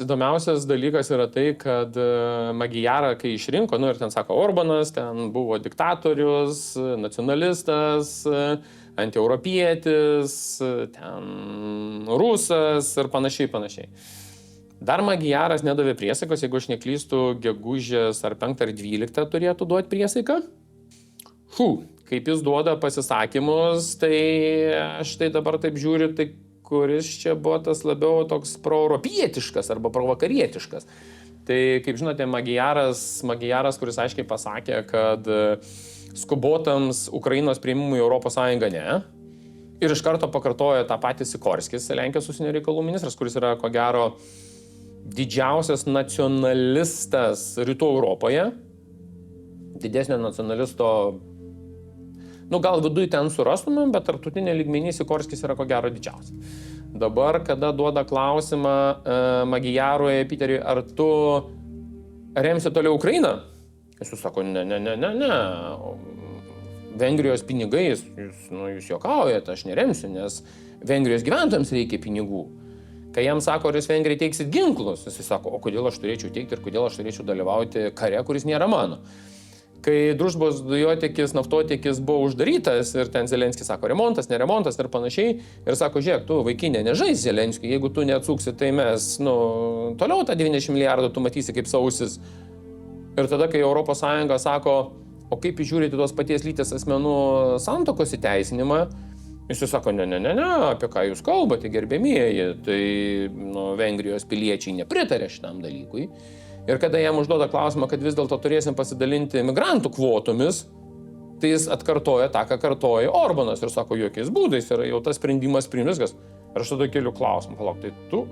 Įdomiausias dalykas yra tai, kad Magyarą, kai išrinko, ir ten sako, Orbanas, ten buvo diktatorius, nacionalistas, antieuropietis, ten rusas ir panašiai. Dar Magyaras nedavė priesaikas, jeigu aš neklystu, gegužės ar 5 ar 12 turėtų duoti priesaiką. Kaip jis duoda pasisakymus, tai aš tai dabar taip žiūriu, tai kuris čia buvo tas labiau toks proeuropietiškas arba provakarietiškas. Tai, kaip žinote, Magyaras, kuris aiškiai pasakė, kad skubotams Ukrainos priėmimui į Europos Sąjungą ne. Ir iš karto pakartojo tą patį Sikorskis, Lenkijos užsienio reikalų ministras, kuris yra, ko gero, didžiausias nacionalistas Rytų Europoje. Didesnio nacionalisto, gal viduj ten surastumėm, bet tarptautinė lygmenį Sikorskis yra, ko gero, didžiausias. Dabar, kada duoda klausimą Magyarui, Piteriui, ar tu remsi toliau Ukrainą? Jis sako, ne. Vengrijos pinigais, jūs juokaujate, aš neremsiu, nes Vengrijos gyventojams reikia pinigų. Kai jam sako, ar jūs Vengrijai teiksit ginklus, jis sako, o kodėl aš turėčiau teikti ir kodėl aš turėčiau dalyvauti kare, kuris nėra mano. Kai Družbos dujotiekis, naftotiekis buvo uždarytas ir ten Zelenskis sako remontas, neremontas ir panašiai, ir sako, žiūrėk, tu vaikinė nežais Zelenskiui, jeigu tu neatsuksi, tai mes, toliau tą 90 milijardų tu matysi kaip sausis. Ir tada, kai Europos Sąjunga sako, o kaip žiūrėti tos paties lyties asmenų santuokos įteisinimą, jis sako, ne, apie ką jūs kalbate, gerbėmieji, tai Vengrijos piliečiai nepritarė šitam dalykui. Ir kada jam užduoda klausimą, kad vis dėlto turėsim pasidalinti migrantų kvotomis, tai jis atkartoja tą, ką kartoja Orbanas ir sako, jokiais būdais yra jau tas sprendimas priimtas. Ir aš tada keliu klausimą, palauk, tai tu,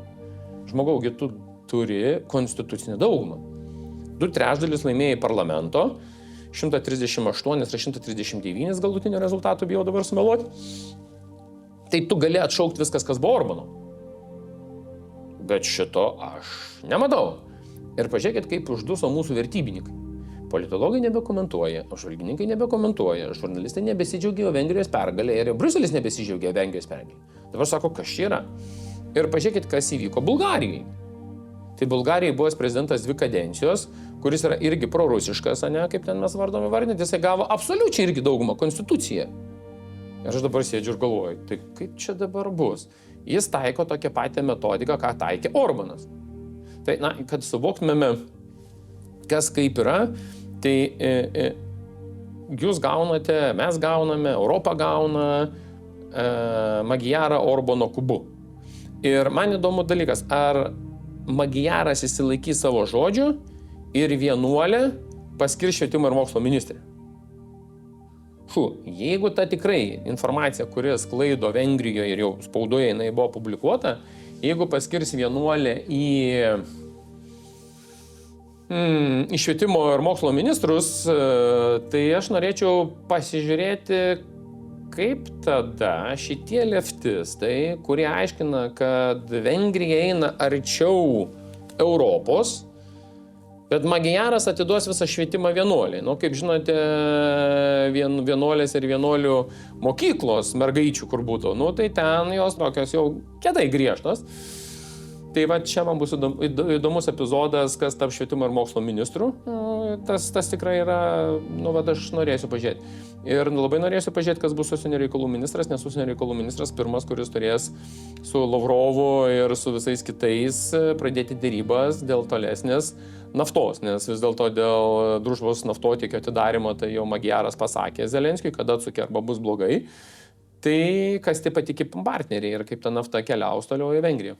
žmogaugi, tu turi konstitucinę daugumą. 2/3 laimėjai parlamento, 138 ar 139 galutinio rezultato bijau dabar sumeluoti. Tai tu gali atšaukti viskas, kas buvo Orbano. Bet šito aš nematau. Ir pažiūrėkit, kaip užduso mūsų vertybininkai. Politologai nebekomentuoja, apžvalgininkai nebekomentuoja, žurnalistai nebesidžiaugia Vengrijos pergalė ir Briuselis nebesidžiaugia Vengrijos pergalė. Dabar sako, kas čia yra. Ir pažiūrėkit, kas įvyko Bulgarijai. Tai Bulgarijai buvęs prezidentas 2 kadencijos, kuris yra irgi prorusiškas, kaip ten mes vardome vardinti, jisai gavo absoliučiai irgi daugumą konstituciją. Ir aš dabar sėdžiu ir galvoju, tai kaip čia dabar bus? Jis taiko tokią patį metodiką, ką taikė Orbanas. Tai, kad suvoktumėme, kas kaip yra, tai jūs gaunate, mes gauname, Europa gauna Magyarą Orbano kubu. Ir man įdomu dalykas, ar Magyaras įsilaikys savo žodžių ir vienuolę paskirs švietimo ir mokslo ministrė. Jeigu ta tikrai informacija, kuri sklaido Vengrijoje ir jau spaudoje jinai buvo publikuota, jeigu paskirs vienuolę į švietimo ir mokslo ministrus, tai aš norėčiau pasižiūrėti, kaip tada šitie leftistai, kurie aiškina, kad Vengrija eina arčiau Europos, bet Magyaras atiduos visą švietimą vienuoliai. Kaip žinote, vienuolės ir vienuolių mokyklos mergaičių, kur būtų, tai ten jos tokios jau kietai griežtos. Tai va čia man bus įdomus epizodas, kas tarp švietimo ir mokslo ministrų. Tas tikrai yra, aš norėsiu pažiūrėti. Ir labai norėsiu pažiūrėti, kas bus užsienio reikalų ministras, nes užsienio reikalų ministras pirmas, kuris turės su Lavrovu ir su visais kitais pradėti derybas dėl tolesnės naftos, nes vis dėlto dėl Družbos naftotiekio atidarymo tai jau Magyaras pasakė Zelenskiui, kada atsukė arba bus blogai. Tai kas tai patiki partneriai ir kaip ta nafta keliaus toliau į Vengriją.